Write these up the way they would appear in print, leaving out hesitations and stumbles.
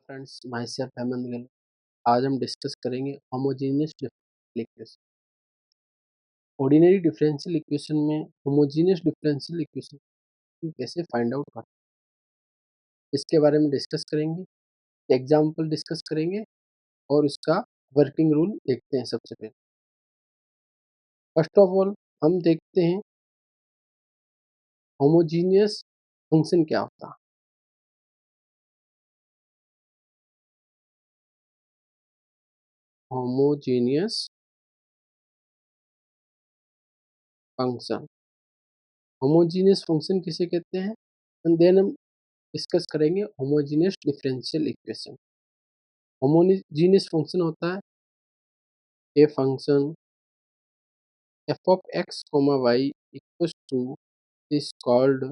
Friends, my self Hemant Gill. आज हम discuss करेंगे homogeneous differential equation. Ordinary differential equation में होमोजेनियस डिफरेंशियल इक्वेशन को कैसे फाइंड आउट करते हैं, इसके बारे में डिस्कस करेंगे। एग्जाम्पल डिस्कस करेंगे और इसका वर्किंग रूल देखते हैं। सबसे पहले फर्स्ट ऑफ ऑल हम देखते हैं होमोजेनियस फंक्शन क्या होता है। होमोजेनियस फंक्शन, होमोजेनियस फंक्शन किसे कहते हैं, एंड देन हम डिस्कस करेंगे homogeneous differential equation. Homogeneous function होता है a function f of x comma y equals to is called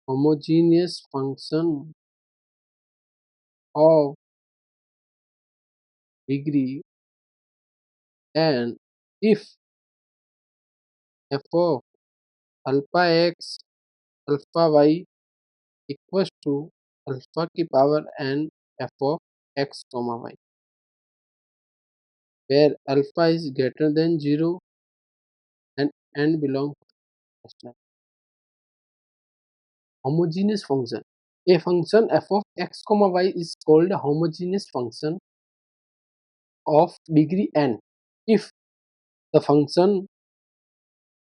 homogeneous function of degree, and if f of alpha x alpha y equals to alpha की power n f of x comma y, where alpha is greater than 0 and n belongs to rational. Homogeneous function, a function f of x comma y is called a homogeneous function of degree n if the function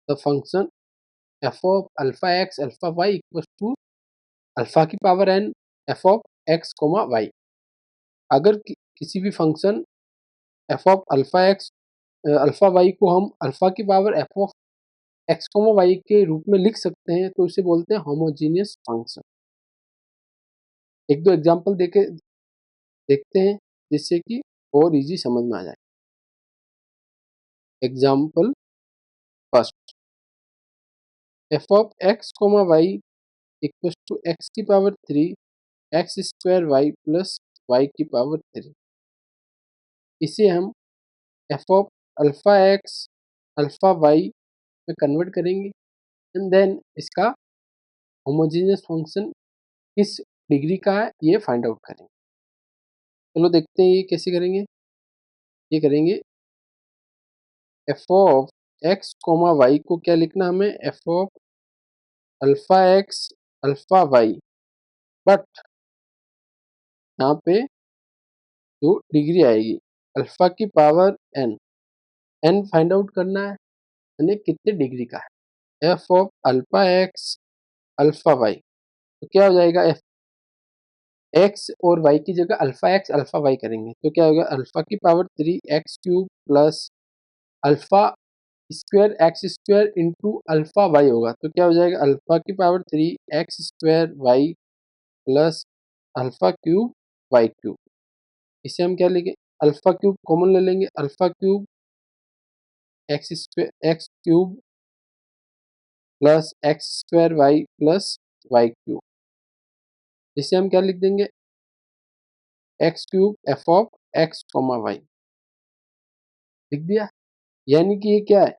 f of alpha x alpha y equals to alpha की power n f of x comma y। अगर किसी भी function f of alpha x alpha y को हम alpha की power f of x comma y के रूप में लिख सकते हैं तो उसे बोलते हैं होमोजीनियस फंक्शन। एक दो एग्जांपल देके देखते हैं जिससे कि और इजी समझ में आ जाए। Example first, f of x comma y equals to x की power 3 x square y plus y की पावर 3। इसे हम f of alpha x alpha y में कन्वर्ट करेंगे एंड देन इसका होमोजेनियस फंक्शन किस डिग्री का है ये फाइंड आउट करेंगे। चलो देखते हैं ये कैसे करेंगे। ये करेंगे f of x comma y को क्या लिखना हमें, f of alpha x alpha y, but यहाँ पे जो डिग्री आएगी अल्फा की power n, n find out करना है यानी कितने डिग्री का है। f of alpha x alpha y तो क्या हो जाएगा, x और y की जगह अल्फा x अल्फा y करेंगे तो क्या होगा, अल्फा की power 3 x cube plus alpha square x square into alpha y होगा तो क्या हो जाएगा, अल्फा की power 3 x square y plus alpha cube y cube. इसे हम क्या लेंगे, अल्फा क्यूब कॉमन ले लेंगे, alpha cube x square x cube plus x square y plus y cube. इसे हम क्या लिख देंगे, x cube f of x comma y लिख दिया। यानी कि ये क्या है,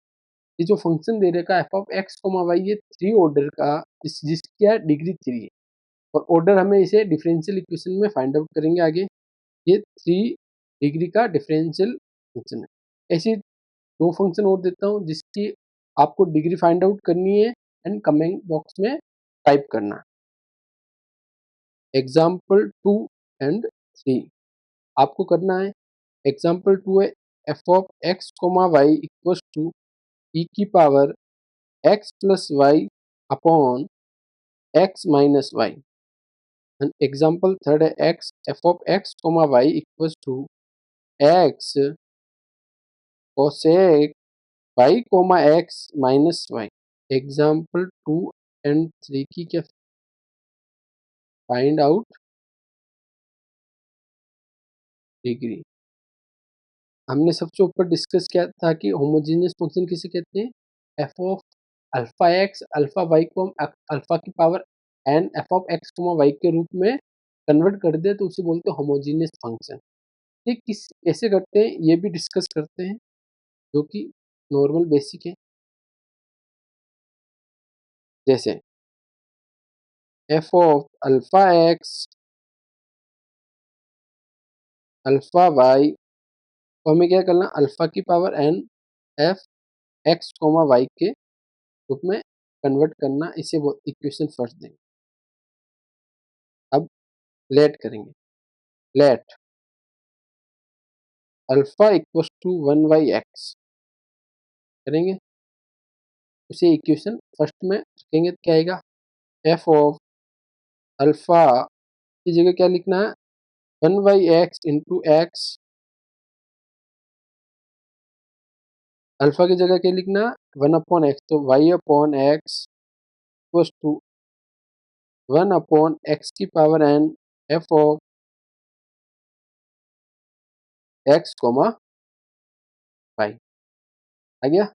ये जो फंक्शन दे रखा है F of x comma y ये 3 ऑर्डर का जिसकी क्या डिग्री 3 है और ऑर्डर हमें इसे डिफरेंशियल इक्वेशन में फाइंड आउट करेंगे आगे। ये 3 डिग्री का डिफरेंशियल फंक्शन है। ऐसे दो फंक्शन और देता हूँ जिसकी आपको डिग्री फाइंड आउट करनी है एंड कमेंट बॉक्स में टाइप करना। एग्जाम्पल 2 एंड 3 आपको करना है। एग्जाम्पल 2 है F of x comma Y equals to E की power X plus Y upon X minus Y. And example third है X F of x comma Y equals to X cosec Y comma X minus Y. Example 2 and 3 की क्या, find out degree. हमने सबसे ऊपर discuss किया था कि homogeneous function किसे कहते हैं, f of alpha x alpha y को हम अल्फा की power n f of x comma y के रूप में कन्वर्ट कर दे तो उसे बोलते हैं होमोजेनियस फंक्शन। ये किस कैसे करते हैं ये भी डिस्कस करते हैं जो कि नॉर्मल बेसिक है। जैसे f of alpha x alpha y को हमें क्या करना, अल्फा की power n f x comma y के रूप में कन्वर्ट करना, इसे वो इक्वेशन फर्स्ट देंगे। अब लेट करेंगे, let alpha equal to 1/x करेंगे, उसे इक्वेशन फर्स्ट में रखेंगे तो क्या आएगा, एफ ऑफ अल्फा की जगह क्या लिखना है, 1/x इंटू एक्स, अल्फा की जगह क्या लिखना, 1/x, तो y upon x equal to 1/x की power n F of x comma Y आ गया।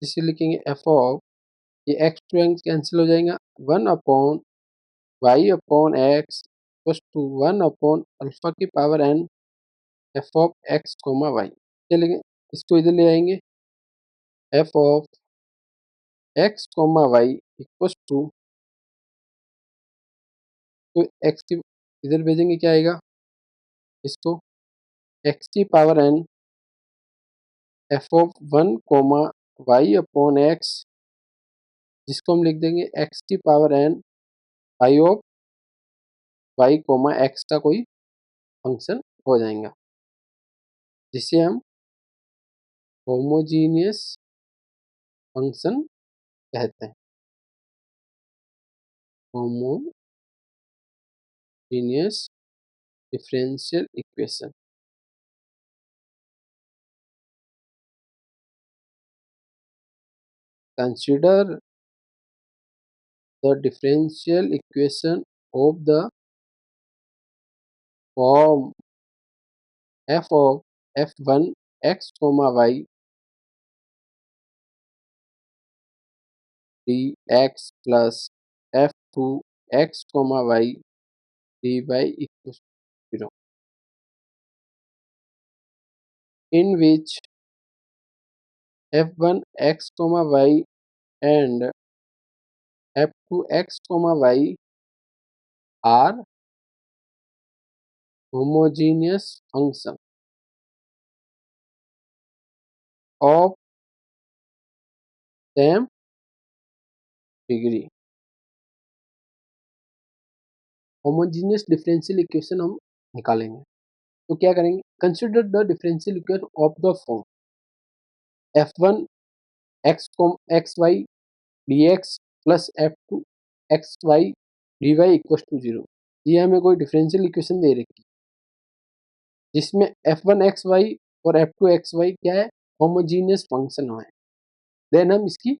इसे लिखेंगे एफ ऑफ, ये एक्स टू एक्स कैंसिल हो जाएगा, 1/y/x इक्वल टू 1/अल्फा की power n F of x comma Y. चलेंगे इसको इधर ले आएंगे, F of x comma Y equal to, तो एक्स की इधर भेजेंगे क्या आएगा, इसको एक्स की पावर n एफ ऑफ 1 वाई/एक्स, जिसको हम लिख देंगे एक्स की power n I of y, x का कोई फंक्शन हो जाएगा, जिसे हम होमोजीनियस फंक्शन कहते हैं। Homogeneous differential equation. Consider the differential equation of the form F of f1 x, y dx plus f2 x, y dy equals 0, in which f1 x, y and f2 x, y are homogeneous function of same degree। Homogeneous differential equation हम निकालेंगे, तो क्या करेंगे, consider the differential equation of the form f1 x, y dx plus f2 x, y dy equal to 0। ये हमें कोई differential equation दे रखी, जिसमें f1 x, y और f2 x, y क्या है, होमोजीनियस फंक्शन है। देन हम इसकी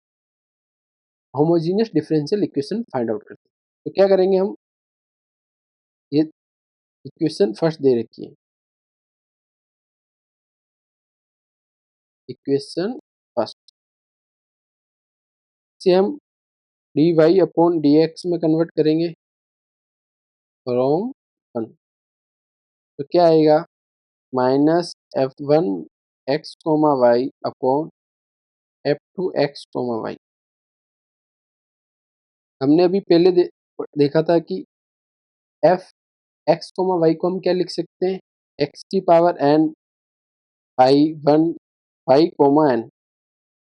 homogeneous differential equation find out करते हैं। तो क्या करेंगे हम, ये इक्वेशन फर्स्ट दे रखी है, इक्वेशन फर्स्ट से हम dy/dx में कन्वर्ट करेंगे फ्रॉम 1, तो क्या आएगा, -f1 x, y upon f2 x, y। हमने अभी पहले देखा था कि f x, y को हम क्या लिख सकते हैं, x की power n y1 y, n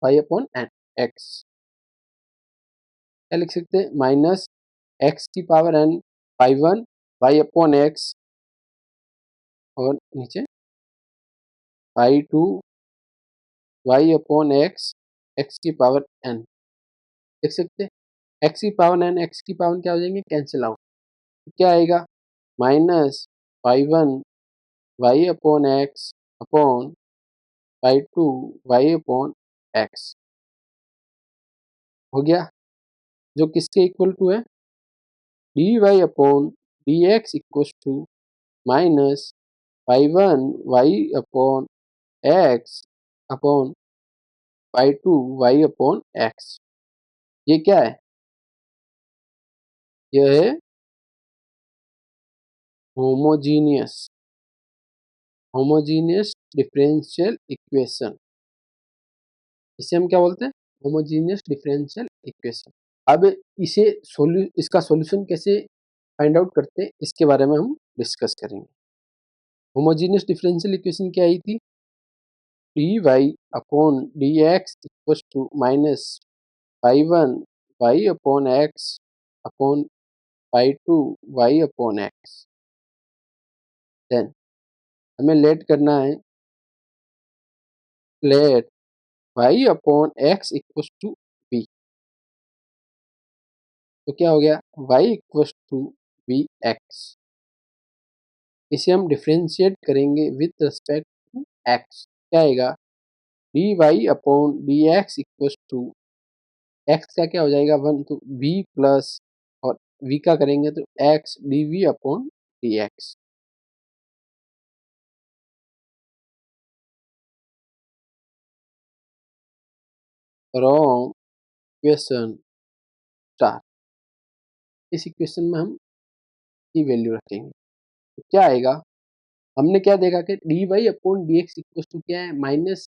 y upon n x, क्या लिख सकते हैं, माइनस x की power n y1 y upon x, और नीचे y2 y अपॉन x की पावर n लिख सकते हैं। x की पावर n x की पावर क्या हो जाएंगे, कैंसिल आउट, तो क्या आएगा, minus y1 y upon x upon y2 y upon x हो गया, जो किसके इक्वल टू है, dy upon dx equal to minus y1 y upon x upon y2 y upon x। ये क्या है, यह है होमोजीनियस होमोजीनियस डिफरेंशियल इक्वेशन। इसे हम क्या बोलते हैं, होमोजीनियस डिफरेंशियल इक्वेशन। अब इसका सॉल्यूशन कैसे फाइंड आउट करते हैं, इसके बारे में हम डिस्कस करेंगे। होमोजेनियस डिफरेंशियल इक्वेशन क्या आई थी? D y upon D x equal to minus pi one y upon x upon pi two Y upon x. Then हमें लेट करना है, let y upon x equal to b. तो क्या हो गया? Y equal to b x. इसे हम differentiate करेंगे विथ रिस्पेक्ट टू एक्स। क्या आएगा? D y upon D x equal to x का क्या हो जाएगा? वन, तो वी प्लस, और वी का करेंगे तो x D we upon D x. From equation star, इस इक्वेशन में हम की वैल्यू रखेंगे तो क्या आएगा? हमने क्या देखा कि d y upon D x equal to क्या है? Minus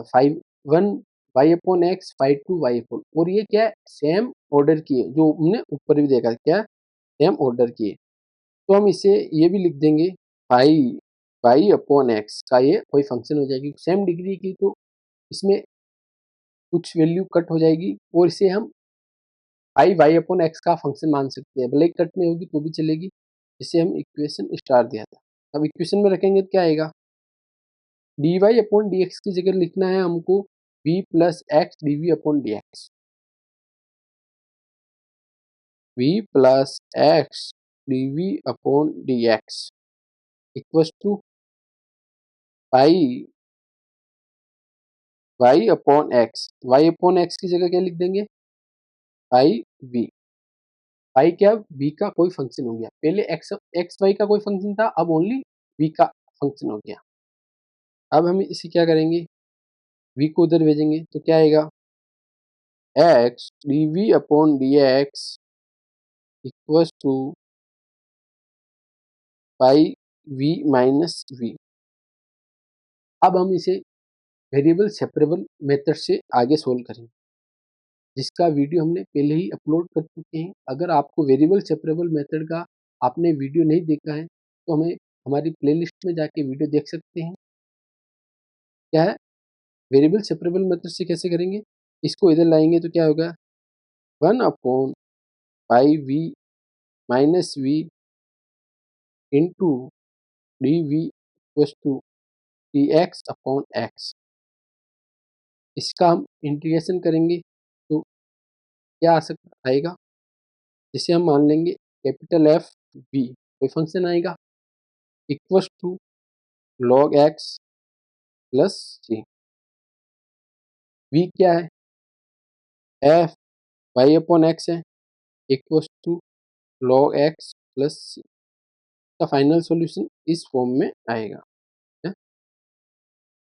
5 1 y upon x 5 2 y upon, और ये क्या है? सेम ऑर्डर की है, जो हमने ऊपर भी देखा, क्या सेम ऑर्डर की है। तो हम इसे ये भी लिख देंगे, फाइव वाई अपॉन एक्स का ये कोई फंक्शन हो जाएगी, सेम डिग्री की, तो इसमें कुछ वैल्यू कट हो जाएगी, और इसे हम फाइव वाई अपॉन एक्स का फंक्शन मान सकते हैं, भले ही कट में होगी तो भी चलेगी। जिसे हम इक्वेशन स्टार दिया था। अब इक्वेशन में रखेंगे तो क्या आएगा? D y upon D x की जगह लिखना है हमको v plus x D we upon D x. We plus x D we upon D x equal to pi y upon x. Y upon x की जगह क्या लिख देंगे? पाई वी। पाई क्या? वी का कोई फंक्शन हो गया, पहले एक्स एक्स वाई का कोई फंक्शन था, अब ओनली वी का फंक्शन हो गया। अब हम इसे क्या करेंगे? वी को उधर भेजेंगे तो क्या आएगा? X D we upon D x equal to pi v minus v. अब हम इसे वेरिएबल सेपरेबल मेथड से आगे सोल्व करेंगे, जिसका वीडियो हमने पहले ही अपलोड कर चुके हैं। अगर आपको वेरिएबल सेपरेबल मेथड का आपने वीडियो नहीं देखा है तो हमें हमारी प्लेलिस्ट में जाके वीडियो देख सकते हैं। क्या है? वेरिएबल सेपरेबल मेथड से कैसे करेंगे? इसको इधर लाएंगे तो क्या होगा? One upon pi v minus v into d v equal to d x upon x. इसका हम इंटीग्रेशन करेंगे तो क्या आ सकता आएगा? जिसे हम मान लेंगे कैपिटल एफ वी, कोई फंक्शन आएगा, equal to log x plus C. V क्या है? एफ वाई अपॉन एक्स है, equal to log x plus C. का फाइनल सॉल्यूशन इस फॉर्म में आएगा है?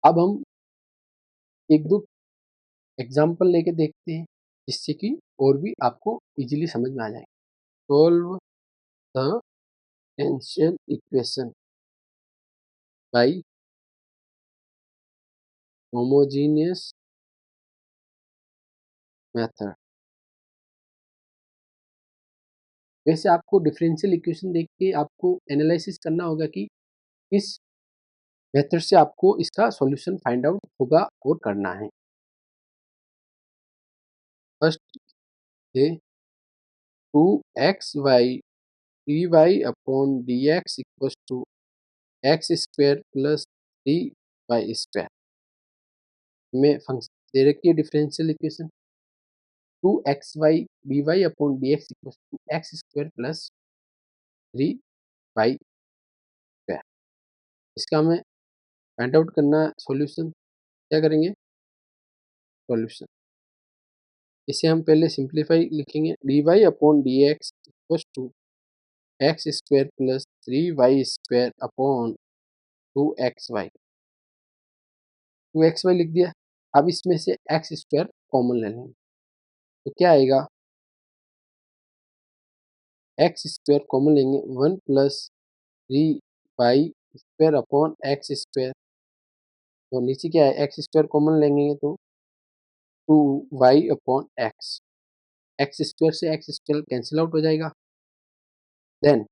अब हम एक दो एग्जांपल लेके देखते हैं, जिससे कि और भी आपको इजीली समझ में आ जाएगा। Solve the differential equation by homogeneous method. वैसे आपको डिफरेंशियल इक्वेशन देख के आपको एनालिसिस करना होगा कि इस मेथड से आपको इसका सॉल्यूशन फाइंड आउट होगा और करना है। फर्स्ट है two x y d y upon D x equal to x square plus d y square में फंक्शन दे रखी है differential equation. Two x y d y upon D x equal to x square plus three y square. इसका हमें find out करना solution. क्या करेंगे? Solution, इसे हम पहले सिंप्लीफाई लिखेंगे, d y upon D x equal to x square plus three y square upon two x y. Two x y लिख दिया। अब इसमें से एक्स स्क्वायर कॉमन ले लेंगे तो क्या आएगा? एक्स स्क्वायर कॉमन लेंगे, one plus three y square upon x square, तो नीचे क्या है? एक्स स्क्वायर कॉमन लेंगे तो two Y upon x. X square से एक्स स्क्वायर कैंसिल आउट हो जाएगा। देन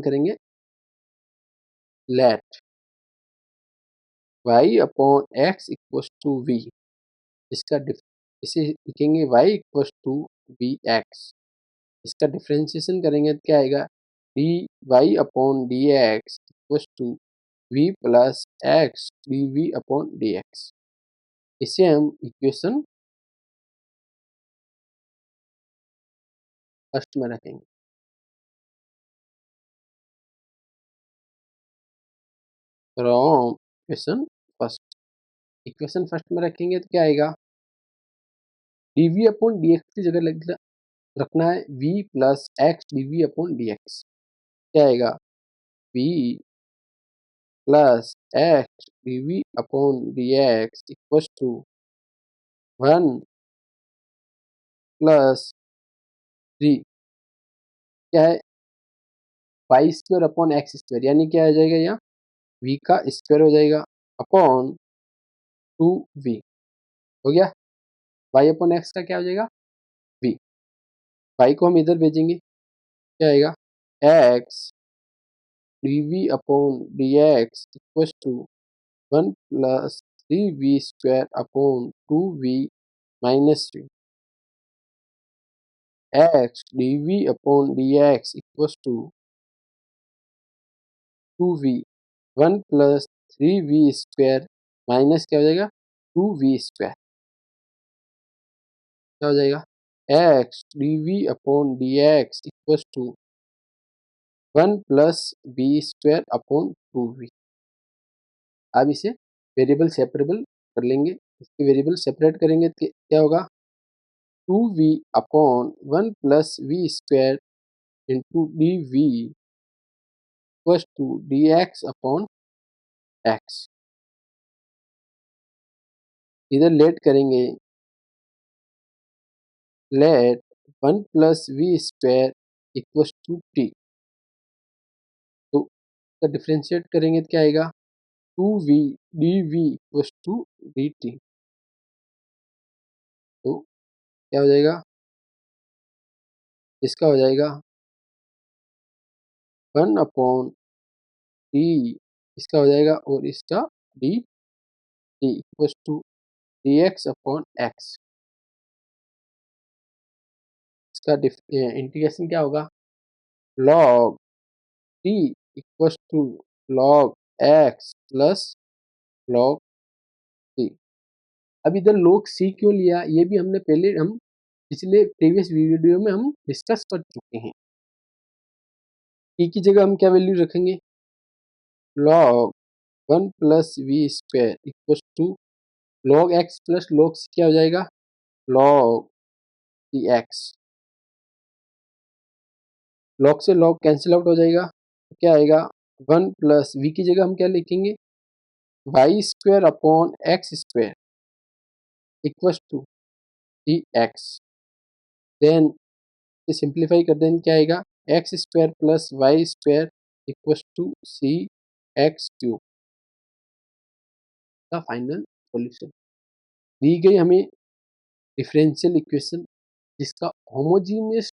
करेंगे let y upon x equals to v। इसका इसे लिखेंगे y equals to v x. इसका डिफ्रेंशिएशन करेंगे तो क्या आएगा, d y upon D x equals to v plus x D we upon D x. इसे हम इक्वेशन फर्स्ट में रखेंगे। फ्रॉम इक्वेशन फर्स्ट में रखेंगे तो क्या आएगा, d we upon D x की जगह रखना है v plus x D we upon D x. क्या आएगा, v plus x D we upon D x equals to 1 plus 3 क्या है, y square upon x square, यानी क्या आ जाएगा यहाँ v का स्क्वायर हो जाएगा अपॉन 2v। हो गया, y अपॉन एक्स का क्या हो जाएगा v, y को हम इधर भेजेंगे, क्या आएगा x d we upon D x equals to 1 plus 3v square upon 2v minus 3। x d we upon D x equals to 2v 1 plus 3v square minus क्या हो जाएगा 2v स्क्वायर। क्या हो जाएगा, x d we upon D x equals to 1 plus v square upon 2v। अब इसे variable separable कर लेंगे। इसके वेरिएबल सेपरेट करेंगे तो क्या होगा, 2v upon 1 plus v square into d v equals to d x upon x. इधर लेट करेंगे, let 1 plus v square equals to t. तो इसका डिफ्रेंशिएट करेंगे तो क्या आएगा, 2v d v equals to d t. तो क्या हो जाएगा, इसका हो जाएगा 1 अपॉन टी, इसका हो जाएगा और इसका d t equals to d x upon x. इसका इंटीग्रेशन क्या होगा, log t equals to log x plus log t. अब इधर log c क्यों लिया, ये भी हमने पहले हम पिछले प्रीवियस वीडियो में हम डिस्कस कर चुके हैं। t की जगह हम क्या वैल्यू रखेंगे, log 1 plus v square equals to log x plus log c क्या हो जाएगा, log टी एक्स। log से log कैंसिल आउट हो जाएगा, तो क्या आएगा 1 प्लस v की जगह हम क्या लिखेंगे, y square upon x square equals to t x. Then simplify कर दें क्या आएगा, x square plus y square equals to c x cube का फाइनल सॉल्यूशन। दी गई हमें डिफरेंशियल इक्वेशन जिसका होमोजीनियस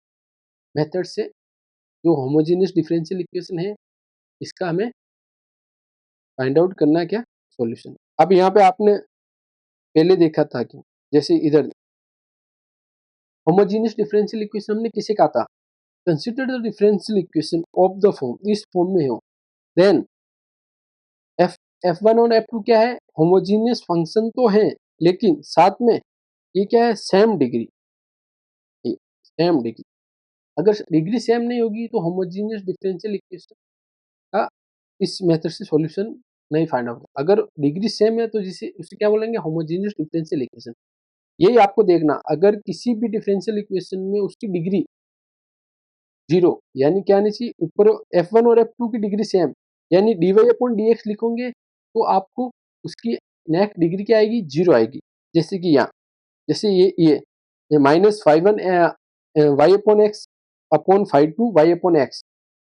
मेथड से, जो होमोजीनियस डिफरेंशियल इक्वेशन है इसका हमें फाइंड आउट करना है क्या सॉल्यूशन। अब यहाँ पे आपने पहले देखा था कि जैसे इधर होमोजीनियस डिफरेंशियल इक्वेशन हमने किसे कहा था, consider the differential equation of the form, इस फॉर्म में हो, देन f1 और f2 क्या है, होमोजीनियस फंक्शन तो है लेकिन साथ में ये क्या है, सेम डिग्री। अगर डिग्री सेम नहीं होगी तो होमोजीनियस डिफरेंशियल इक्वेशन का इस मेथड से सॉल्यूशन नहीं फाइंड आउट। अगर डिग्री सेम है तो जिसे उसे क्या बोलेंगे, होमोजीनियस डिफरेंशियल इक्वेशन। यही आपको देखना, अगर किसी भी डिफरेंशियल इक्वेशन में उसकी डिग्री 0 यानी क्या आनी चाहिए, ऊपर f1 और f2 की डिग्री सेम, यानी dy अपॉन dx लिखोगे तो आपको उसकी नेक्स्ट डिग्री क्या आएगी, 0 आएगी। जैसे कि यहाँ, जैसे ये minus 5 y upon x upon 5 y upon x,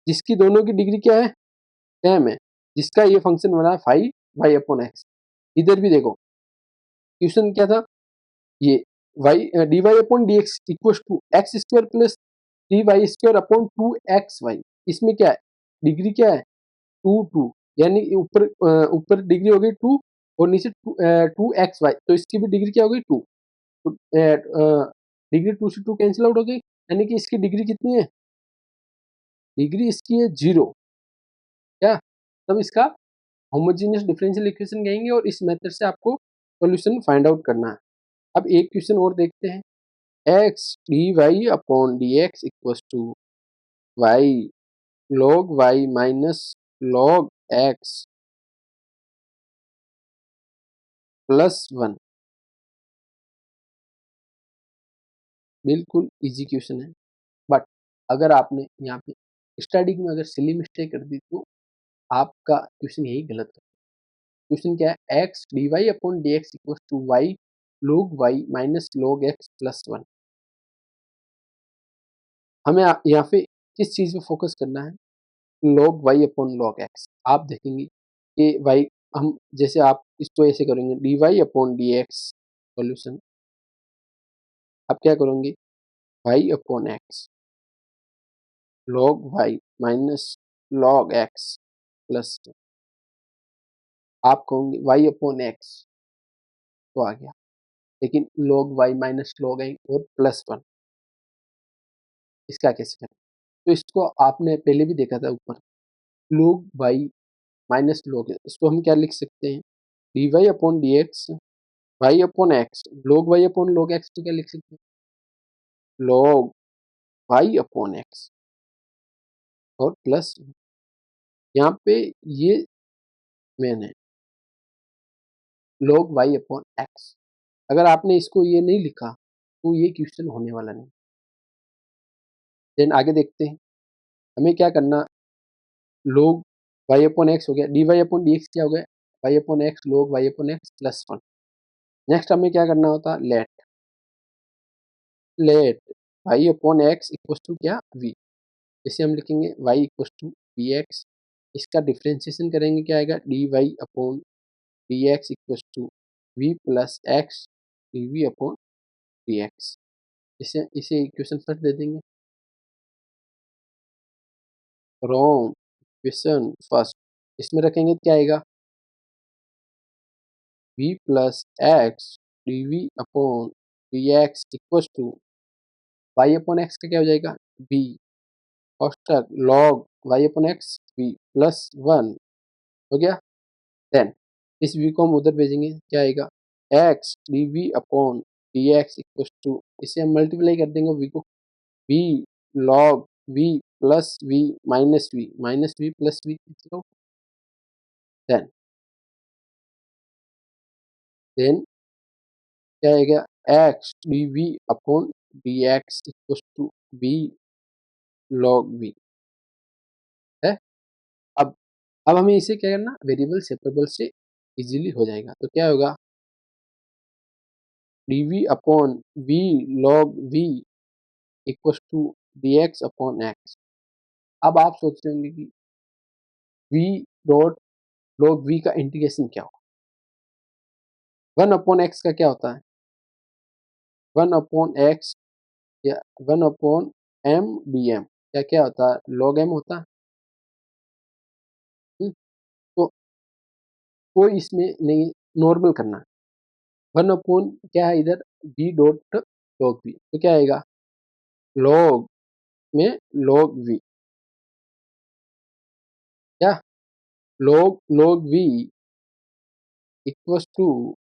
जिसकी दोनों की डिग्री क्या है, सेम है, जिसका ये फंक्शन बना है 5 वाई अपॉन एक्स। इधर भी देखो क्वेश्चन क्या था, ये y d y upon D x equal to x square plus three y square upon two x y. इसमें क्या है, डिग्री क्या है, टू टू, यानी ऊपर डिग्री हो गई टू और नीचे टू एक्स वाई, तो इसकी भी डिग्री क्या हो गई टू। तो डिग्री टू से टू कैंसिल आउट हो गई, यानी कि इसकी डिग्री कितनी है, डिग्री इसकी है जीरो। क्या, तब इसका होमोजीनियस डिफरेंशियल इक्वेशन कहेंगे और इस मेथड से आपको सॉल्यूशन फाइंड आउट करना है। अब एक क्वेश्चन और देखते हैं, x d y upon D x equal to y log y minus log x plus one. बिल्कुल इजी क्वेश्चन है, बट अगर आपने यहाँ पे स्टडी में अगर सिली मिस्टेक कर दी तो आपका क्वेश्चन यही गलत है। क्वेश्चन क्या है, x d y upon D x equal to y log y minus log x plus one. हमें यहाँ पे किस चीज़ पे फोकस करना है, log y upon log x। आप देखेंगे कि y, हम जैसे आप इसको ऐसे करेंगे d y upon D x solution, आप क्या करोगे, y upon x log y minus log x plus, आप कहोगे y अपॉन एक्स तो आ गया, लेकिन log y minus log x और प्लस वन, इसका कैसे करें। तो इसको आपने पहले भी देखा था ऊपर, log y minus log x, इसको हम क्या लिख सकते हैं, d y upon D x y upon x log y upon log x, तो क्या लिख सकते हैं, log y अपॉन एक्स और प्लस, यहाँ पे ये मेन है log y अपॉन एक्स। अगर आपने इसको ये नहीं लिखा तो ये क्वेश्चन होने वाला नहीं। देन आगे देखते हैं, हमें क्या करना, log y अपॉन एक्स हो गया, d y upon D x क्या हो गया, y upon x log y upon x plus one. Next हमें क्या करना होता, let let y upon x equal to क्या, v। जैसे हम लिखेंगे y equal to v x, इसका डिफ्रेंसिएशन करेंगे क्या आएगा, d y upon D x equal to v plus x D we upon D x. इसे इक्वेशन फर्स्ट दे देंगे, रॉन्ग, इक्वेशन फर्स्ट, इसमें रखेंगे क्या आएगा, V plus x D we upon D x equal to Y upon x का क्या हो जाएगा, वी औसतक log Y upon X we plus one, हो गया। देन इस वी को हम उधर भेजेंगे, क्या आएगा, x D we upon D x equal to, इसे हम मल्टीप्लाई कर देंगे वी को, v log v plus v minus v plus v, then then क्या आएगा, x D we upon D x equal to v log v है। अब अब हमें इसे क्या करना, वेरिएबल सेपरेबल से इजीली हो जाएगा, तो क्या होगा, d we upon v log v equal to d x upon x. अब आप सोच रहे होंगे कि वी डॉट लॉग वी का इंटीग्रेशन क्या होगा, वन अपॉन एक्स का क्या होता है, वन अपॉन एक्स या one upon m d m, क्या क्या होता है, लॉग एम होता है। तो कोई इसमें नहीं, नॉर्मल करना है, वन अपॉन क्या है इधर, वी डॉट लॉग वी, तो क्या आएगा, लॉग में लॉग वी, क्या, log log we equals to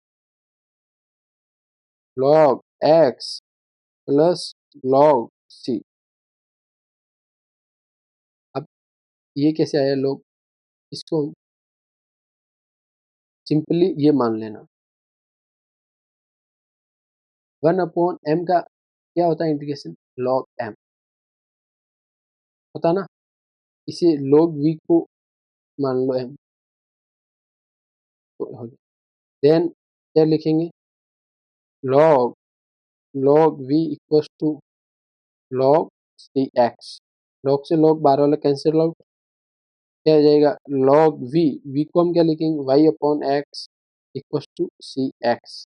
log x plus log C. अब ये कैसे आया लॉग, इसको सिंपली ये मान लेना, वन अपॉन एम का क्या होता है इंटीग्रेशन, लॉग एम होता ना, इसे लॉग वी को मान लो एम, तो हो गया। देन क्या लिखेंगे, log log we equals to log c x, log से लॉग बारह वाला कैंसिल आउट, क्या आ जाएगा, लॉग वी, वी को हम क्या लिखेंगे, y upon x equals to c x.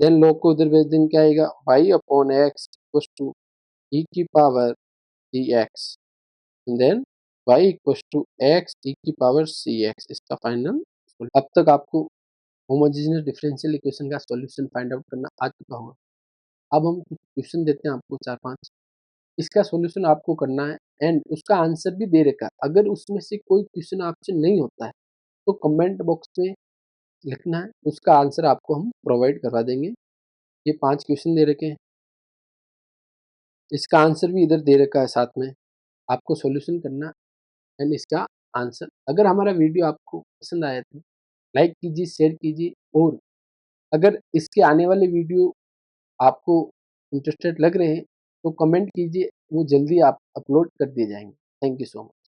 Then log को उधर भेज देंगे, क्या आएगा y upon x equal to e की power dx, then y equal to x e की पावर cx, इसका फाइनल। अब तक आपको होमोजेनियस डिफरेंशियल इक्वेशन का सॉल्यूशन फाइंड आउट करना आ चुका होगा। अब हम कुछ क्वेश्चन देते हैं आपको 4-5, इसका सॉल्यूशन आपको करना है एंड उसका आंसर भी दे रखा है। अगर उसमें से कोई क्वेश्चन आपसे नहीं होता है तो कमेंट बॉक्स में लिखना है, उसका आंसर आपको हम प्रोवाइड करवा देंगे। ये 5 क्वेश्चन दे रखे हैं, इसका आंसर भी इधर दे रखा है साथ में, आपको सॉल्यूशन करना एंड इसका आंसर। अगर हमारा वीडियो आपको पसंद आया तो लाइक कीजिए, शेयर कीजिए, और अगर इसके आने वाले वीडियो आपको इंटरेस्टेड लग रहे हैं तो कमेंट कीजिए, वो जल्दी आप अपलोड कर दिए जाएंगे। Thank you so much.